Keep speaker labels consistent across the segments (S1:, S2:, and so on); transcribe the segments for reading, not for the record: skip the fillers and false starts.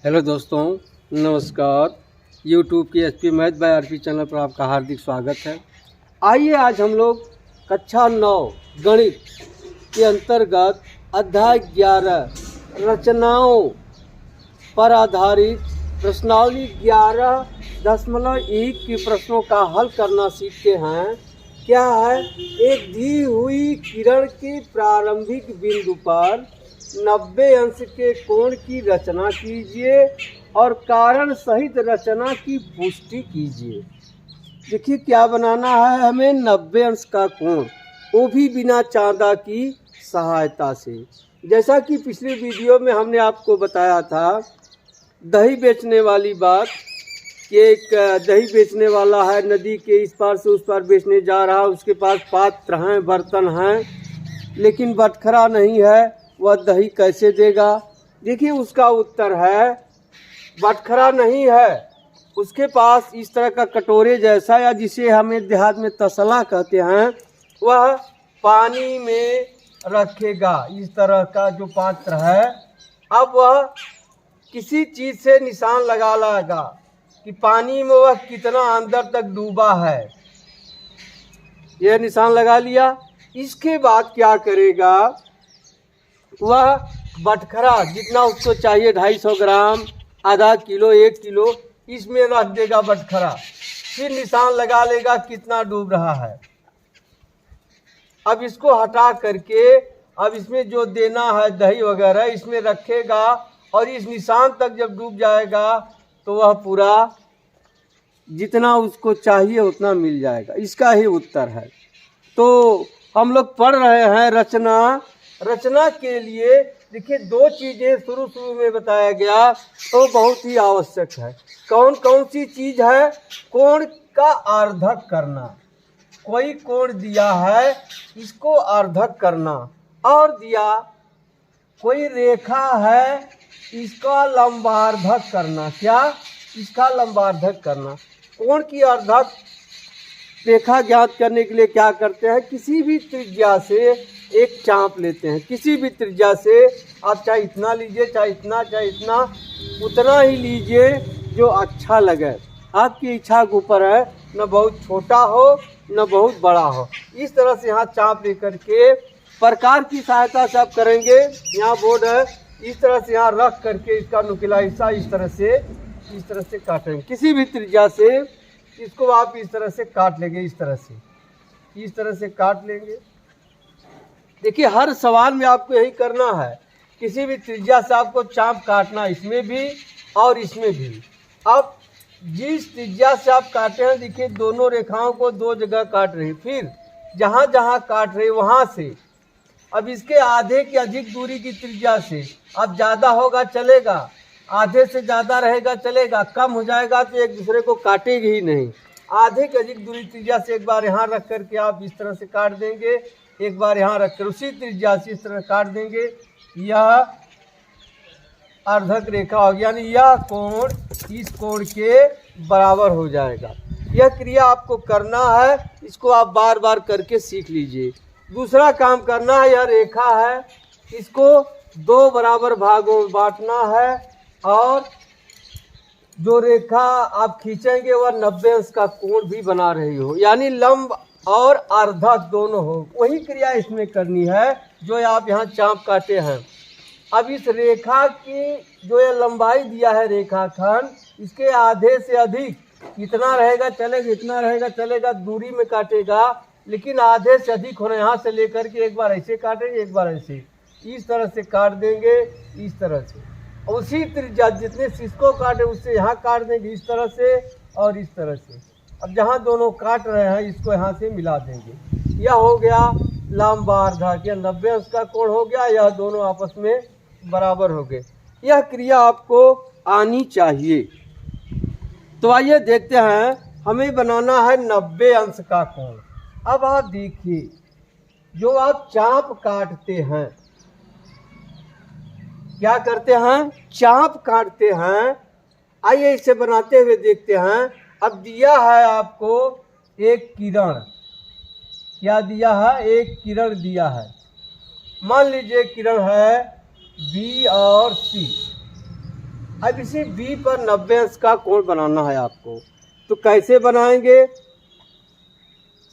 S1: Hello दोस्तों, नमस्कार। YouTube की HP math by RP channel पर आपका हार्दिक स्वागत है। आइए आज हम लोग कक्षा 9 गणित के अंतर्गत अध्याय 11 रचनाओं पर आधारित प्रश्नावली 11.1 के प्रश्नों का हल करना सीखते हैं। क्या है? एक दी हुई किरण के प्रारंभिक बिंदु पर 90 अंश के कोण की रचना कीजिए और कारण सहित रचना की पुष्टि कीजिए। देखिए क्या बनाना है हमें, 90 अंश का कोण, वो भी बिना चांदा की सहायता से। जैसा कि पिछले वीडियो में हमने आपको बताया था दही बेचने वाली बात कि एक दही बेचने वाला है, नदी के इस पार से उस पार बेचने जा रहा है। उसके पास पात्र हैं, बर्तन हैं, लेकिन बटखरा नहीं है। वह दही कैसे देगा? देखिए उसका उत्तर है बटखरा नहीं है, उसके पास इस तरह का कटोरे जैसा, या जिसे हमें देहात में तसला कहते हैं, वह पानी में रखेगा। इस तरह का जो पात्र है, अब वह किसी चीज़ से निशान लगा लेगा कि पानी में वह कितना अंदर तक डूबा है। यह निशान लगा लिया। इसके बाद क्या करेगा? वह बटखरा जितना उसको चाहिए, 250 ग्राम, आधा किलो, 1 किलो, इसमें रख देगा बटखरा। फिर निशान लगा लेगा कितना डूब रहा है। अब इसको हटा करके अब इसमें जो देना है दही वगैरह इसमें रखेगा, और इस निशान तक जब डूब जाएगा तो वह पूरा जितना उसको चाहिए उतना मिल जाएगा। इसका ही उत्तर है। तो हम लोग पढ़ रहे हैं रचना के लिए। देखिए दो चीज़ें शुरू में बताया गया तो बहुत ही आवश्यक है। कौन कौन सी चीज़ है? कोण का अर्धक करना। कोई कोण दिया है, इसको अर्धक करना। और दिया कोई रेखा है, इसका लंबार्धक करना। क्या? इसका लंबार्धक करना। कोण की अर्धक रेखा ज्ञात करने के लिए क्या करते हैं? किसी भी त्रिज्या से एक चाप लेते हैं। किसी भी त्रिज्या से आप चाहे इतना लीजिए, चाहे इतना, चाहे इतना, उतना ही लीजिए जो अच्छा लगे। आपकी इच्छा के ऊपर है, न बहुत छोटा हो न बहुत बड़ा हो। इस तरह से यहाँ चाप लेकर के प्रकार की सहायता से आप करेंगे। यहाँ बोर्ड है, इस तरह से यहाँ रख करके इसका नुकीला हिस्सा इस तरह से काटेंगे। किसी भी त्रिज्या से इसको आप इस तरह से काट लेंगे। इस तरह से काट लेंगे। देखिए हर सवाल में आपको यही करना है। किसी भी त्रिज्या से आपको चाप काटना, इसमें भी और इसमें भी। अब जिस त्रिज्या से आप काटे हैं, देखिए दोनों रेखाओं को दो जगह काट रहे हैं। फिर जहाँ जहाँ काट रहे वहाँ से अब इसके आधे की अधिक दूरी की त्रिज्या से, अब ज़्यादा होगा चलेगा, आधे से ज़्यादा रहेगा चलेगा, कम हो जाएगा तो एक दूसरे को काटेगी ही नहीं। आधे की अधिक दूरी त्रिज्या से एक बार यहाँ रख करके आप इस तरह से काट देंगे, एक बार यहाँ रखकर उसी त्रिज्या से इस तरह काट देंगे। यह अर्धक रेखा होगी, यानी यह कोण इस कोण के बराबर हो जाएगा। यह क्रिया आपको करना है, इसको आप बार बार करके सीख लीजिए। दूसरा काम करना है, यह रेखा है, इसको 2 बराबर भागों में बांटना है, और जो रेखा आप खींचेंगे वह 90 अंश का कोण भी बना रही हो, यानी लंब और अर्धक दोनों हो। वही क्रिया इसमें करनी है जो आप यहाँ चाप काटे हैं। अब इस रेखा की जो ये लंबाई दिया है रेखाखंड, इसके आधे से अधिक, इतना रहेगा चलेगा, इतना रहेगा चलेगा, दूरी में काटेगा, लेकिन आधे से अधिक होना। यहाँ से लेकर के एक बार ऐसे काटेंगे, एक बार ऐसे, इस तरह से काट देंगे, इस तरह से। उसी त्रिज्या जितने से इसको काटे उससे यहाँ काट देंगे, इस तरह से और इस तरह से। अब जहाँ दोनों काट रहे हैं इसको यहाँ से मिला देंगे। यह हो गया लंबार्धक, यह 90 अंश का कोण हो गया। यह दोनों आपस में बराबर हो गए। यह क्रिया आपको आनी चाहिए। तो आइए देखते हैं, हमें बनाना है 90 अंश का कोण। अब आप देखिए, जो आप चाप काटते हैं, क्या करते हैं? चाप काटते हैं। आइए इसे बनाते हुए देखते हैं। अब दिया है आपको एक किरण। क्या दिया है? एक किरण दिया है। मान लीजिए किरण है बी और सी। अब इसी बी पर 90 अंश का कोण बनाना है आपको, तो कैसे बनाएंगे?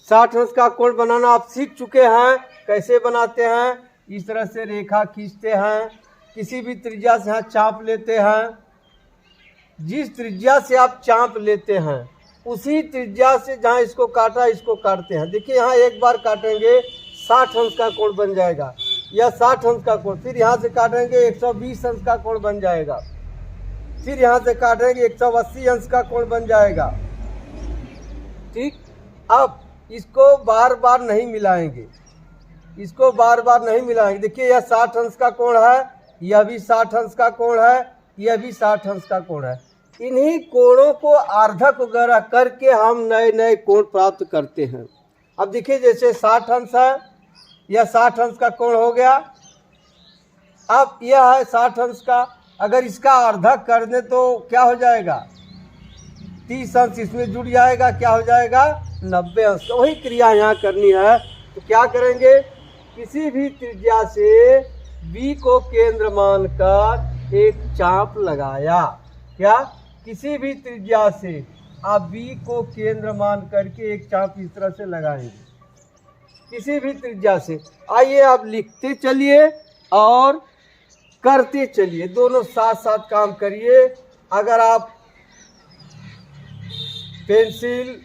S1: 60 अंश का कोण बनाना आप सीख चुके हैं, कैसे बनाते हैं? इस तरह से रेखा खींचते हैं, किसी भी त्रिज्या से यहाँ चाप लेते हैं, जिस त्रिज्या से आप चाप लेते हैं उसी त्रिज्या से जहाँ इसको काटा इसको काटते हैं। देखिए यहाँ एक बार काटेंगे 60 अंश का कोण बन जाएगा, या 60 अंश का कोण, फिर यहाँ से काटेंगे 120 अंश का कोण बन जाएगा, फिर यहाँ से काटेंगे 180 अंश का कोण बन जाएगा। ठीक, अब इसको बार बार नहीं मिलाएंगे, इसको बार बार नहीं मिलाएंगे। देखिए यह 60 अंश का कोण है, यह भी 60 अंश का कोण है, यह भी 60 अंश का कोण है। इन्हीं कोणों को आर्धक वगैरह करके हम नए नए कोण प्राप्त करते हैं। अब देखिए जैसे 60 अंश है, यह 60 अंश का कोण हो गया। अब यह है 60 अंश का, अगर इसका आर्धक कर दें तो क्या हो जाएगा? 30 अंश इसमें जुड़ जाएगा, क्या हो जाएगा? 90 अंश। तो वही क्रिया यहाँ करनी है। तो क्या करेंगे? किसी भी त्रिज्या से बी को केंद्र मानकर एक चाप लगाया। क्या? किसी भी त्रिज्या से आप बी को केंद्र मान करके एक चाप इस तरह से लगाएंगे, किसी भी त्रिज्या से। आइए आप लिखते चलिए और करते चलिए, दोनों साथ साथ काम करिए। अगर आप पेंसिल,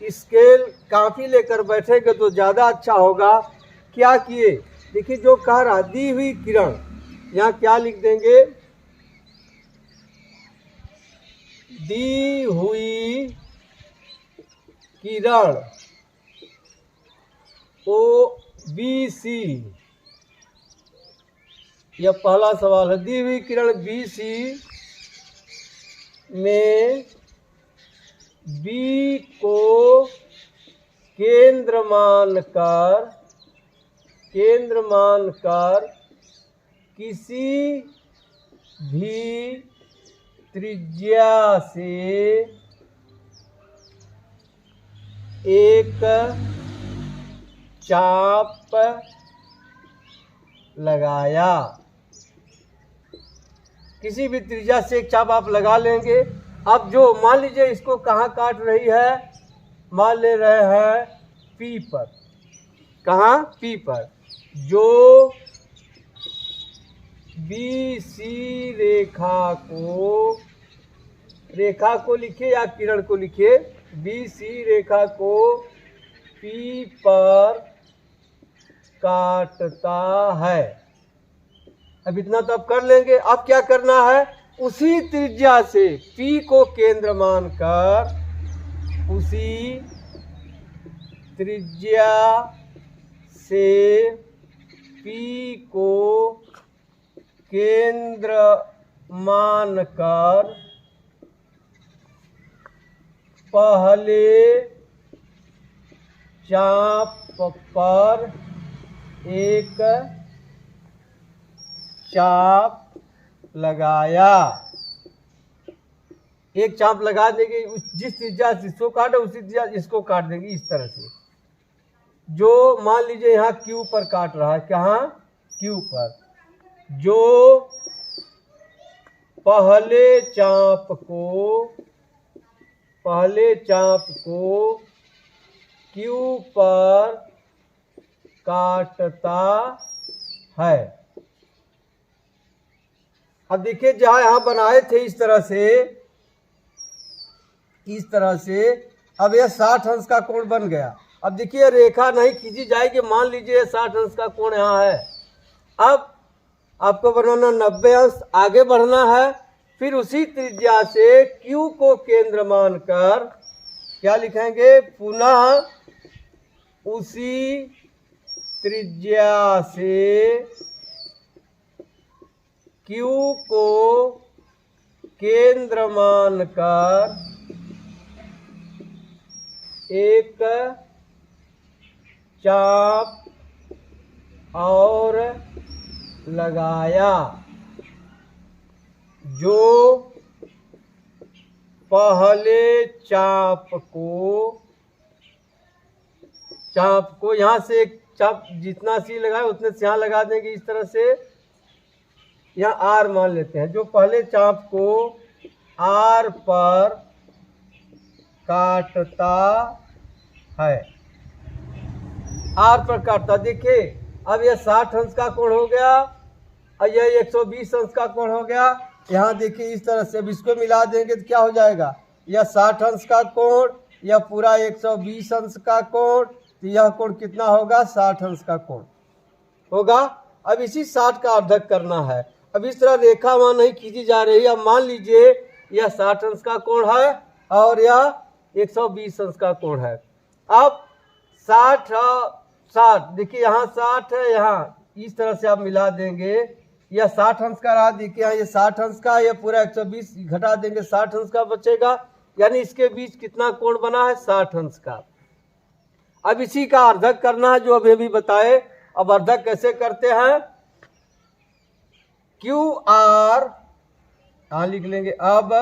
S1: स्केल, कॉपी लेकर बैठेंगे तो ज़्यादा अच्छा होगा। क्या किए? देखिए जो कह रहा दी हुई किरण, यहाँ क्या लिख देंगे? दी हुई किरण ओ बी सी, यह पहला सवाल है। दी हुई किरण बी सी में बी को केंद्र मानकर किसी भी त्रिज्या से एक चाप लगाया। किसी भी त्रिज्या से एक चाप आप लगा लेंगे। अब जो मान लीजिए इसको कहाँ काट रही है, मान ले रहे हैं पी पर। कहाँ? पी पर। जो बी सी रेखा को लिखे या किरण को लिखे, बी सी रेखा को पी पर काटता है। अब इतना तो आप कर लेंगे। अब क्या करना है? उसी त्रिज्या से P को केंद्र मानकर उसी त्रिज्या से P को केंद्र मानकर पहले चाप पर एक चाप लगाया। एक चाप लगा देंगे, जिस त्रिज्या से इसको काटे उसी त्रिज्या इसको काट देंगे इस तरह से। जो मान लीजिए यहाँ Q पर काट रहा है, कहाँ? Q पर। जो पहले चाप को Q पर काटता है। अब देखिए जहाँ यहाँ बनाए थे इस तरह से अब यह 60 अंश का कोण बन गया। अब देखिए रेखा नहीं खींची जाएगी, मान लीजिए 60 अंश का कोण यहाँ है। अब आपको बनाना 90 अंश, आगे बढ़ना है। फिर उसी त्रिज्या से Q को केंद्र मानकर क्या लिखेंगे? पुनः उसी त्रिज्या से Q को केंद्र मानकर एक चाप और लगाया। जो पहले चाप को यहाँ से एक चाप जितना सी लगाए उतने से यहाँ लगा देंगे इस तरह से। यहाँ आर मान लेते हैं। जो पहले चाप को आर पर काटता है, आर पर काटता, देखिए अब यह 60 अंश का कोण हो गया और यह 120 अंश का कोण हो गया। यहाँ देखिए इस तरह से, अब इसको मिला देंगे तो क्या हो जाएगा, यह 60 अंश का कोण, यह पूरा 120 अंश का कोण, तो यह कोण कितना होगा, 60 अंश का कोण होगा। अब इसी 60 का अर्धक करना है। अब इस तरह रेखा वहां नहीं खींची जा रही है। अब मान लीजिए यह 60 अंश का कोण है और यह 120 अंश का कोण है। अब 60 60, देखिए यहाँ 60 है, यहाँ इस तरह से आप मिला देंगे, यह 60 अंश का रहा, देखिए यहाँ ये 60 अंश का, यह पूरा 120 घटा देंगे, 60 अंश का बचेगा, यानी इसके बीच कितना कोण बना है, 60 अंश का। अब इसी का अर्धक करना है जो अभी भी बताए। अब अर्धक कैसे करते हैं, क्यू आर यहां लिख लेंगे। अब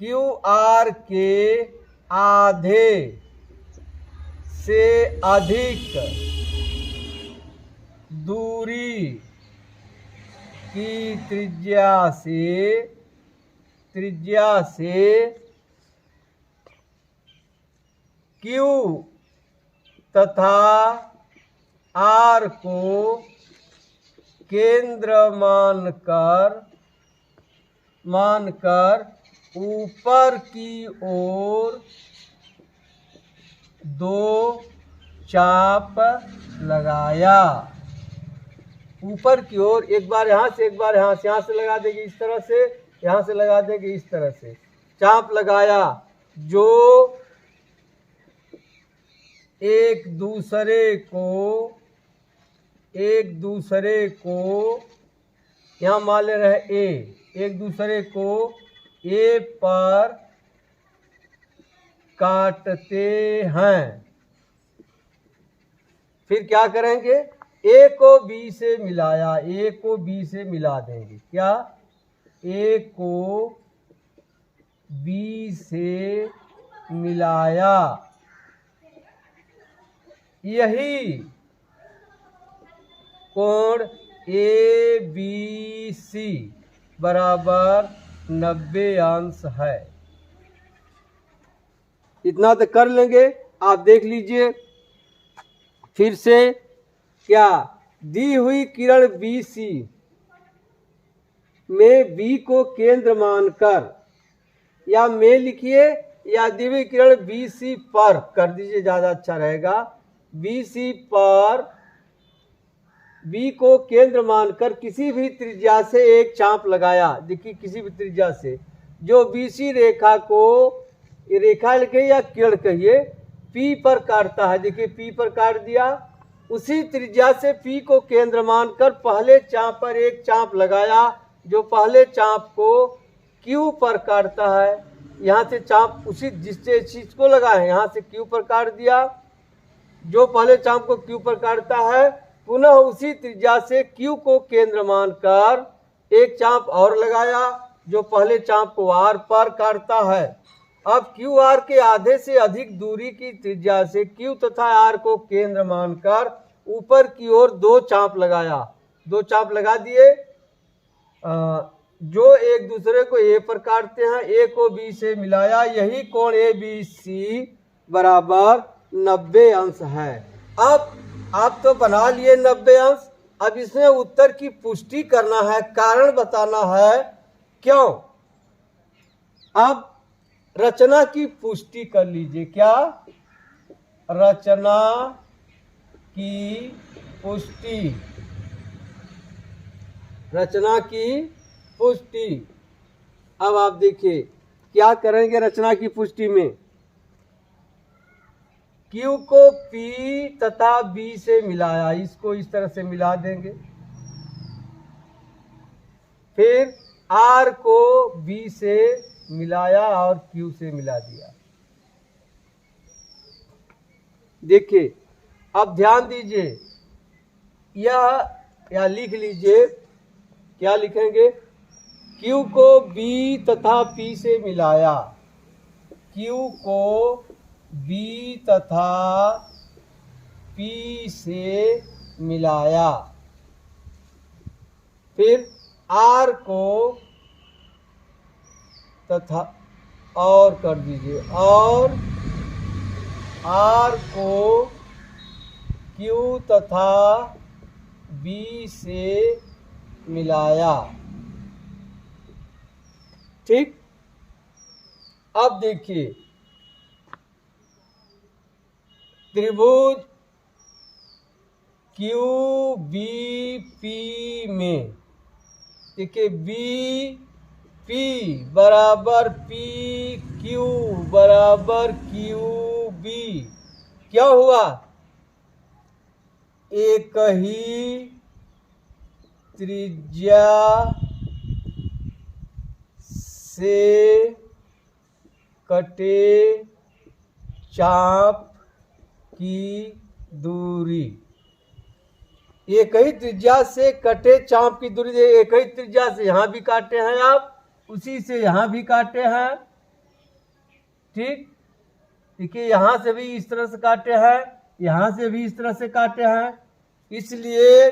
S1: क्यू आर के आधे से अधिक दूरी की त्रिज्या से क्यू तथा आर को केंद्र मानकर ऊपर की ओर दो चाप लगाया। ऊपर की ओर एक बार यहाँ से, एक बार यहाँ से, यहाँ से लगा देंगे इस तरह से, यहाँ से लगा देंगे इस तरह से, चाप लगाया जो एक दूसरे को यहाँ मान ले रहे ए, एक दूसरे को ए पर काटते हैं। फिर क्या करेंगे, ए को बी से मिलाया, ए को बी से मिला देंगे, क्या, ए को बी से मिलाया, यही कोण ए बी सी बराबर 90 अंश है। इतना तो कर लेंगे, आप देख लीजिए फिर से। क्या, दी हुई किरण बी सी में बी को केंद्र मानकर, या में लिखिए या दी हुई किरण बी सी पर कर दीजिए, ज़्यादा अच्छा रहेगा। बी सी पर बी को केंद्र मानकर किसी भी त्रिज्या से एक चाप लगाया। देखिए किसी भी त्रिज्या से जो बीसी रेखा को, ये रेखा लिखे या किरण कहिए, पी पर काटता है। देखिए पी पर काट दिया, उसी त्रिज्या से पी को केंद्र मानकर पहले चाप पर एक चाप लगाया जो पहले चाप को क्यू पर काटता है। यहाँ से चाप उसी जिससे चीज को लगा है, यहाँ से क्यू पर काट दिया, जो पहले चाप को क्यू पर काटता है, पुनः उसी त्रिज्या से क्यू को केंद्र मानकर एक चाप और लगाया जो पहले चाप को आर पर काटता है। अब क्यू आर के आधे से अधिक दूरी की त्रिज्या से क्यू तथा आर को केंद्र मानकर ऊपर की ओर दो चाप लगाया। दो चाप लगा दिए जो एक दूसरे को ए पर काटते हैं, ए को बी से मिलाया, यही कोण ए बी सी बराबर 90 अंश है। अब आप तो बना लिए 90 अंश, अब इसमें उत्तर की पुष्टि करना है, कारण बताना है क्यों। अब रचना की पुष्टि कर लीजिए। क्या, रचना की पुष्टि, रचना की पुष्टि। अब आप देखिए क्या करेंगे रचना की पुष्टि में, Q को P तथा B से मिलाया, इसको इस तरह से मिला देंगे, फिर R को B से मिलाया और Q से मिला दिया। देखिए अब ध्यान दीजिए, यह लिख लीजिए, क्या लिखेंगे, Q को B तथा P से मिलाया, Q को B तथा P से मिलाया, फिर आर को तथा और कर दीजिए, और आर को क्यू तथा बी से मिलाया। ठीक, अब देखिए त्रिभुज क्यू बी पी में, देखिए बी पी बराबर पी क्यू बराबर क्यू बी, क्या हुआ? एक ही त्रिज्या से कटे चाप की दूरी, एक ही त्रिज्या से कटे चाप की दूरी, एक ही त्रिज्या से यहाँ भी काटे हैं आप, उसी से यहाँ भी काटे हैं। ठीक, देखिए यहाँ से भी इस तरह से काटे हैं, यहाँ से भी इस तरह से काटे हैं, इसलिए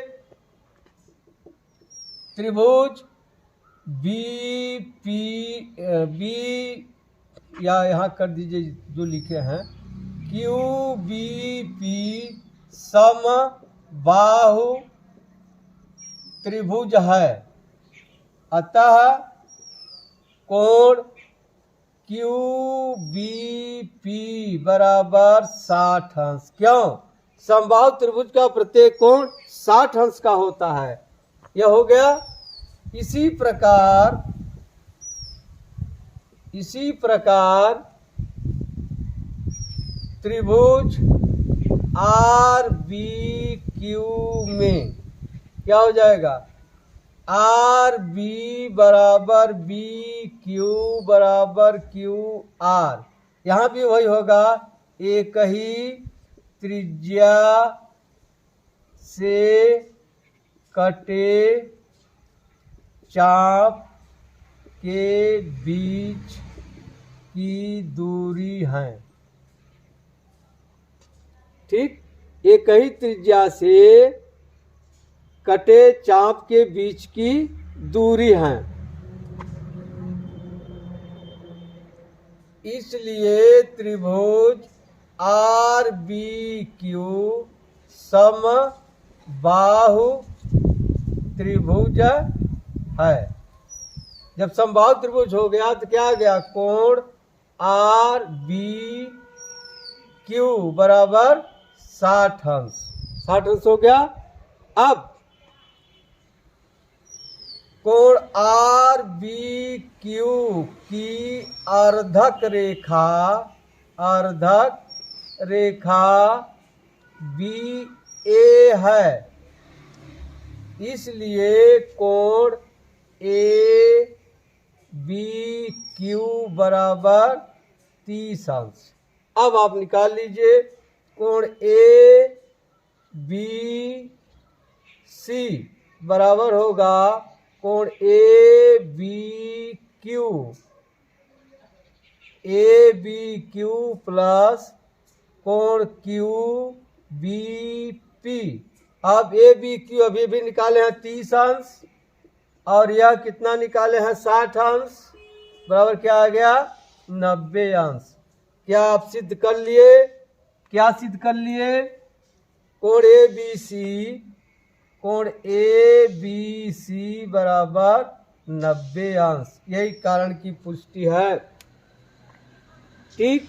S1: त्रिभुज बी या यहाँ कर दीजिए जो लिखे हैं, क्यू बी पी समबाहु त्रिभुज है। अतः कोण क्यू बी पी बराबर 60 अंश। क्यों? समबाहु त्रिभुज का प्रत्येक कोण 60 अंश का होता है। यह हो गया। इसी प्रकार त्रिभुज आर बी क्यू में क्या हो जाएगा? आर बी बराबर बी क्यू बराबर क्यू आर। यहाँ भी वही होगा, एक ही त्रिज्या से कटे चाप के बीच की दूरी है। ठीक, एक ही त्रिज्या से कटे चाप के बीच की दूरी है। इसलिए त्रिभुज आर बी क्यू समबाहु त्रिभुज है। जब समबाहु त्रिभुज हो गया तो क्या आ गया? कोण आर बी क्यू बराबर 60 अंश। 60 अंश हो गया। अब कोण आर बी क्यू की अर्धक रेखा बी ए है, इसलिए कोण ए बी क्यू बराबर 30 अंश। अब आप निकाल लीजिए, कोण ए बी सी बराबर होगा कोण ए बी क्यू प्लस कोण क्यू बी पी। अब ए बी क्यू अभी भी निकाले हैं 30 अंश, और यह कितना निकाले हैं? 60 अंश बराबर क्या आ गया? 90 अंश। क्या आप सिद्ध कर लिए? क्या सिद्ध कर लिए? कोण ए बी सी बराबर 90 अंश। यही कारण की पुष्टि है। ठीक,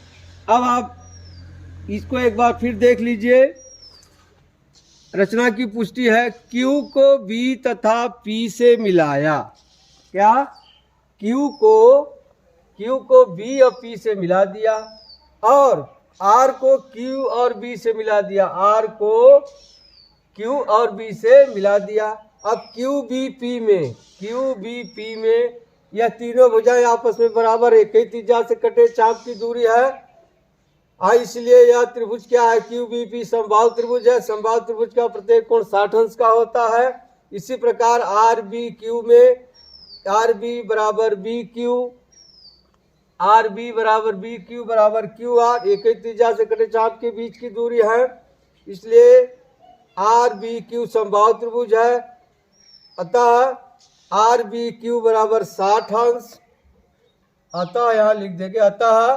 S1: अब आप इसको एक बार फिर देख लीजिए। रचना की पुष्टि है, Q को B तथा P से मिलाया। क्या? Q को B और P से मिला दिया, और R को Q और B से मिला दिया। R को Q और B से मिला दिया। अब QBP में यह तीनों भुजाएं आपस में बराबर एक ही त्रिज्या से कटे चाप की दूरी है। इसलिए यह त्रिभुज क्या है? QBP समबाहु त्रिभुज है। समबाहु त्रिभुज का प्रत्येक कोण 60 अंश का होता है। इसी प्रकार RBQ में RB बराबर BQ बराबर QR, एक ही त्रिज्या से कटे चाप के बीच की दूरी है, इसलिए RBQ समबाहु त्रिभुज है। अतः आर बी क्यू बराबर 60 अंश, अतः यहाँ लिख देंगे अतः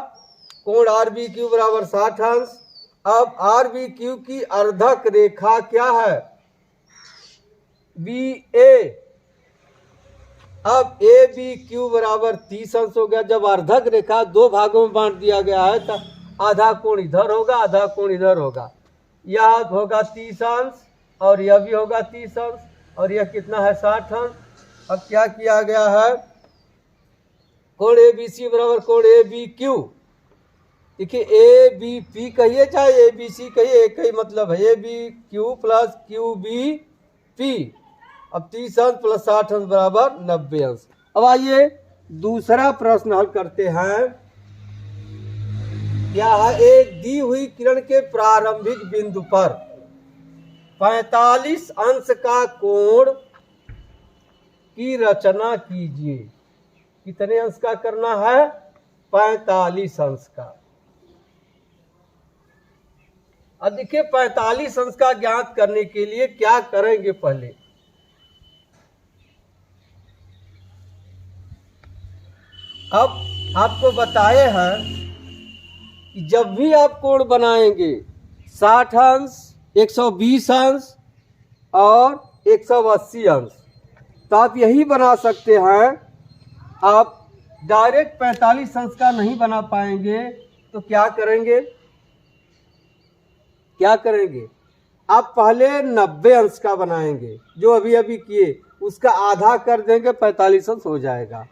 S1: कोण आर बी क्यू बराबर 60 अंश। अब आर बी क्यू की अर्धक रेखा क्या है? बी ए। अब ए बी क्यू बराबर 30 अंश हो गया। जब अर्धक रेखा दो भागों में बांट दिया गया है तो आधा कोण इधर होगा, आधा कोण इधर होगा। यह होगा 30 अंश और यह भी होगा 30 अंश और यह कितना है 60 अंश। अब क्या किया गया है? कोण ए बी सी बराबर कोण ए बी क्यू। देखिए ए बी पी कहिए चाहे ए बी सी कहिए, एक ही मतलब है। A B Q plus Q B P. अब 30 अंश प्लस 60 अंश बराबर 90 अंश। अब आइए दूसरा प्रश्न हल करते हैं। क्या है? एक दी हुई किरण के प्रारंभिक बिंदु पर 45 अंश का कोण की रचना कीजिए। कितने अंश का करना है? 45 अंश का। अब देखिए 45 अंश का ज्ञात करने के लिए क्या करेंगे? पहले अब आपको बताए हैं कि जब भी आप कोण बनाएंगे 60 अंश, 120 अंश और 180 अंश, तो आप यही बना सकते हैं। आप डायरेक्ट 45 अंश का नहीं बना पाएंगे तो क्या करेंगे? आप पहले 90 अंश का बनाएंगे, जो अभी अभी किए उसका आधा कर देंगे, 45 अंश हो जाएगा।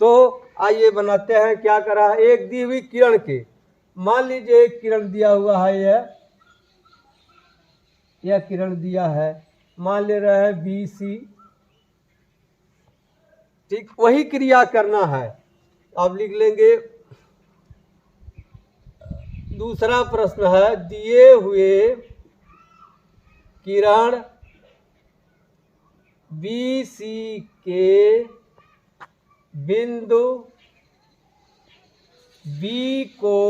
S1: तो आइए बनाते हैं। क्या करा है? एक दी हुई किरण के, मान लीजिए एक किरण दिया हुआ है, यह किरण दिया है, मान ले रहे हैं बी सी। ठीक, वही क्रिया करना है। अब लिख लेंगे। दूसरा प्रश्न है, दिए हुए किरण बी सी के बिंदु बी को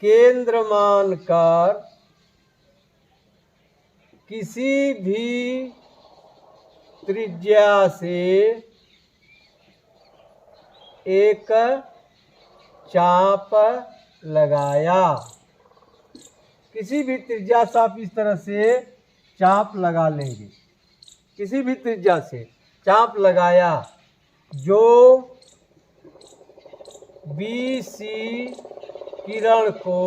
S1: केंद्र मानकर किसी भी त्रिज्या से एक चाप लगाया। किसी भी त्रिज्या से आप इस तरह से चाप लगा लेंगे। किसी भी त्रिज्या से चाप लगाया जो बी सी किरण को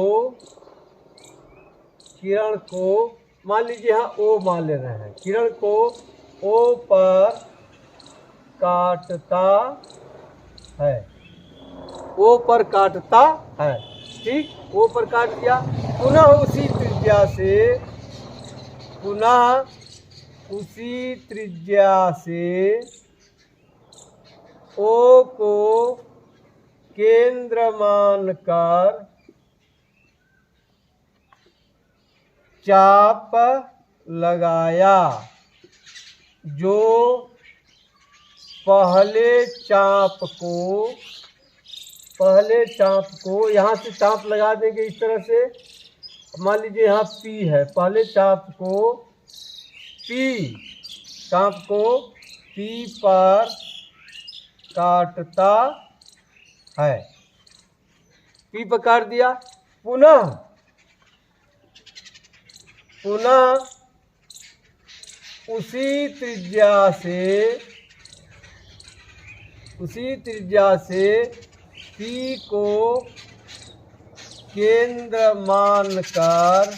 S1: मान लीजिए यहाँ ओ मान ले रहे हैं, किरण को ओ पर काटता है। ओ पर काटता है। ठीक, ओ पर काट दिया। पुनः उसी त्रिज्या से ओ को केंद्र मानकर चाप लगाया जो पहले चाप को यहाँ से चाप लगा देंगे इस तरह से। मान लीजिए यहाँ P है, पहले चाप को P पर काटता है। P पर काट दिया। पुनः उसी त्रिज्या से P को केंद्र मानकर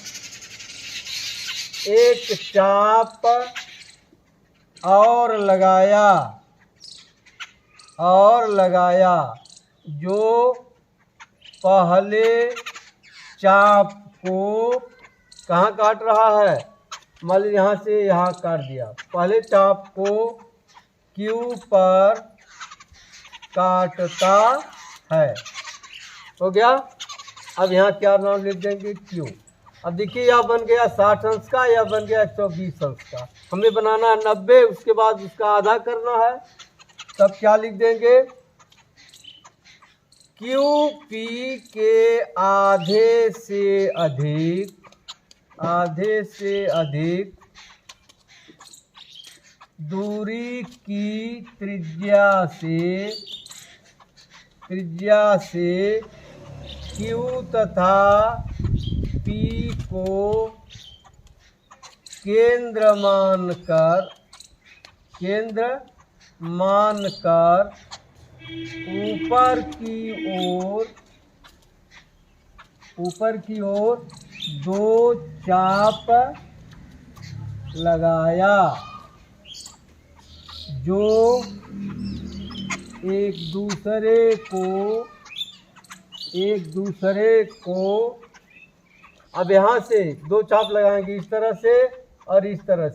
S1: एक चाप और लगाया जो पहले चाप को कहाँ काट रहा है? मान लीजिए यहाँ से यहाँ काट दिया। पहले चाप को Q पर काटता है। हो गया। अब यहाँ क्या नाम लिख देंगे? Q। अब देखिए यह बन गया 60 अंश का, यह बन गया 120 अंश का। हमें बनाना है 90, उसके बाद उसका आधा करना है। तब क्या लिख देंगे? QP के आधे से अधिक दूरी की त्रिज्या से Q तथा P को केंद्र मानकर ऊपर की ओर दो चाप लगाया जो एक दूसरे को अब यहाँ से दो चाप लगाएंगे इस तरह से और इस तरह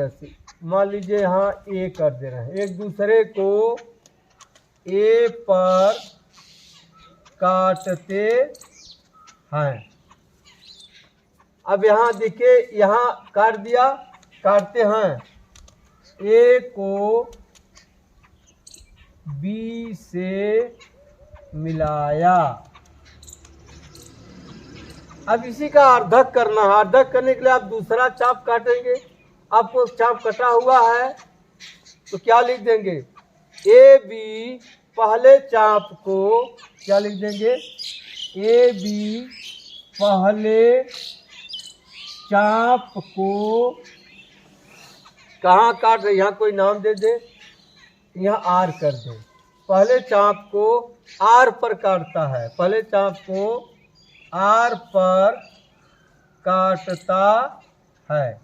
S1: से मान लीजिए यहाँ ए कर दे रहे हैं, एक दूसरे को ए पर काटते हैं। अब यहाँ देखिए, यहाँ काटते हैं, ए को बी से मिलाया। अब इसी का अर्धक करना है। अर्धक करने के लिए आप दूसरा चाप काटेंगे। आपको चाप कटा हुआ है तो क्या लिख देंगे, ए बी पहले चाप को क्या लिख देंगे, ए बी पहले चाप को कहाँ काट रहे, यहाँ कोई नाम दे दे, यहाँ आर कर दे। पहले चाप को आर पर काटता है, पहले चाप को आर पर काटता है।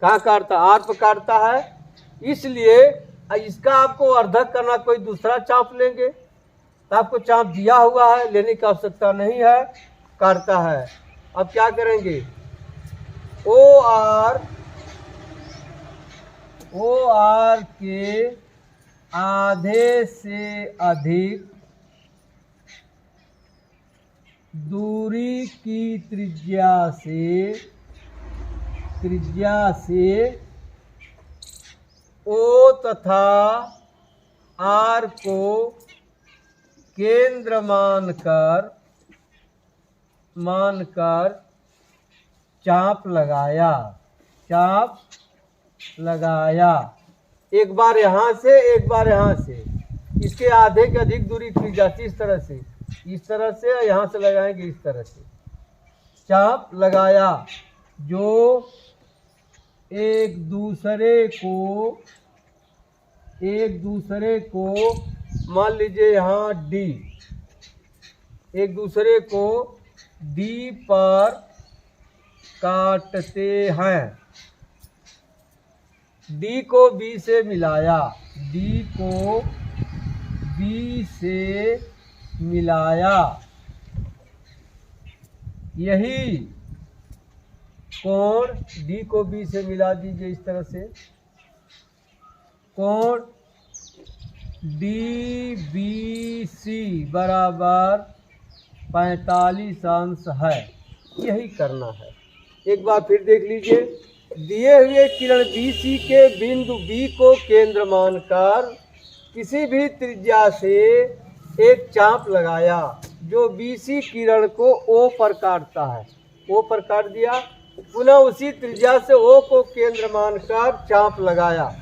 S1: कहाँ काटता, आर पर काटता है। इसलिए इसका आपको अर्धक करना, कोई दूसरा चाप लेंगे तो आपको चाप दिया हुआ है, लेने की आवश्यकता नहीं है, काटता है। अब क्या करेंगे, ओ आर के आधे से अधिक दूरी की त्रिज्या से ओ तथा आर को केंद्र मानकर चाप लगाया। एक बार यहाँ से, एक बार यहाँ से, इसके आधे के अधिक दूरी की जाती, इस तरह से यहाँ से लगाएंगे, इस तरह से चाप लगाया, जो एक दूसरे को मान लीजिए यहाँ डी, एक दूसरे को डी पर काटते हैं। डी को बी से मिलाया, यही कोण डी को बी से मिला दीजिए, इस तरह से कोण DBC बराबर 45 अंश है। यही करना है। एक बार फिर देख लीजिए, दिए हुए किरण BC के बिंदु B को केंद्र मानकर किसी भी त्रिज्या से एक चाप लगाया जो BC किरण को O पर काटता है। O पर काट दिया, पुनः उसी त्रिज्या से O को केंद्र मानकर चाप लगाया,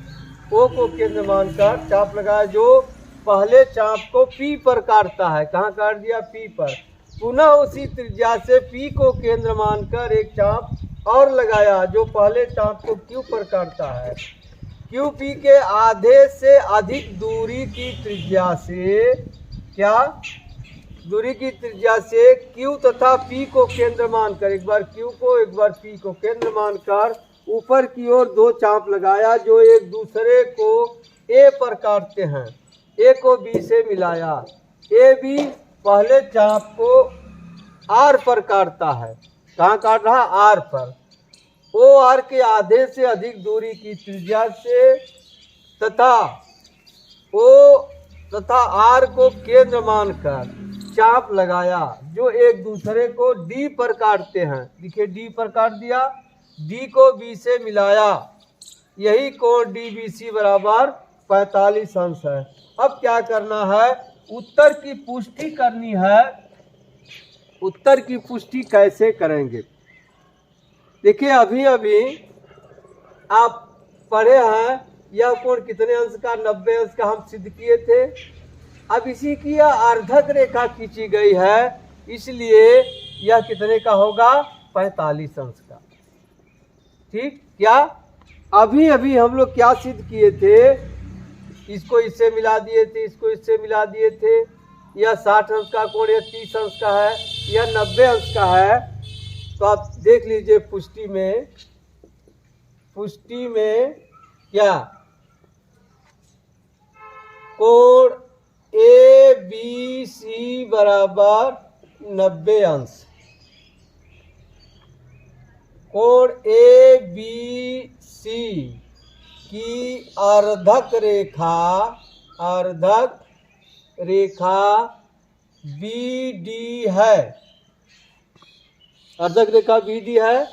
S1: O को केंद्र मानकर चाप लगाया, जो पहले चाप को P पर काटता है। कहाँ काट दिया, P पर। पुनः उसी त्रिज्या से P को केंद्र मानकर एक चाप और लगाया जो पहले चाप को Q पर काटता है। QP के आधे से अधिक दूरी की त्रिज्या से क्या, दूरी की त्रिज्या से Q तथा P को केंद्र मानकर, एक बार Q को एक बार P को केंद्र मानकर ऊपर की ओर दो चाप लगाया जो एक दूसरे को A पर काटते हैं। A को B से मिलाया, AB पहले चाप को R पर काटता है। कहाँ काट रहा, R पर। OR के आधे से अधिक दूरी की त्रिज्या से तथा O तथा R को केंद्र मानकर चाप लगाया जो एक दूसरे को D पर काटते हैं। देखिए D पर काट दिया, D को B से मिलाया, यही कोण DBC बराबर 45 अंश है। अब क्या करना है, उत्तर की पुष्टि करनी है। उत्तर की पुष्टि कैसे करेंगे, देखिए अभी आप पढ़े हैं यह कोण कितने अंश का, 90 अंश का हम सिद्ध किए थे। अब इसी की यह अर्धक रेखा खींची गई है, इसलिए यह कितने का होगा, 45 अंश का। ठीक, क्या अभी अभी हम लोग क्या सिद्ध किए थे, इसको इससे मिला दिए थे, इसको इससे मिला दिए थे। यह 60 अंश का कोण, यह 30 अंश का है, यह 90 अंश का है। तो आप देख लीजिए पुष्टि में क्या कोण ए बी सी बराबर 90 अंश, कोण ए बी सी की अर्धक रेखा बी डी है, अर्धक रेखा बी डी है,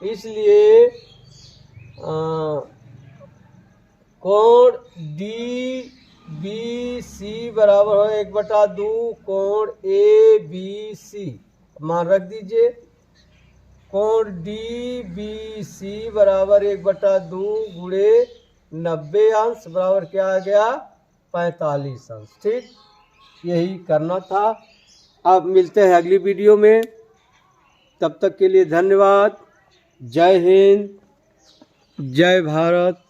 S1: इसलिए कोण डी बी सी बराबर हो 1/2 कोण ए बी सी। मान रख दीजिए, कोण डी बी सी बराबर 1/2 गुणे 90 अंश बराबर क्या आ गया, 45 अंश। ठीक, यही करना था। अब मिलते हैं अगली वीडियो में, तब तक के लिए धन्यवाद। जय हिंद, जय भारत।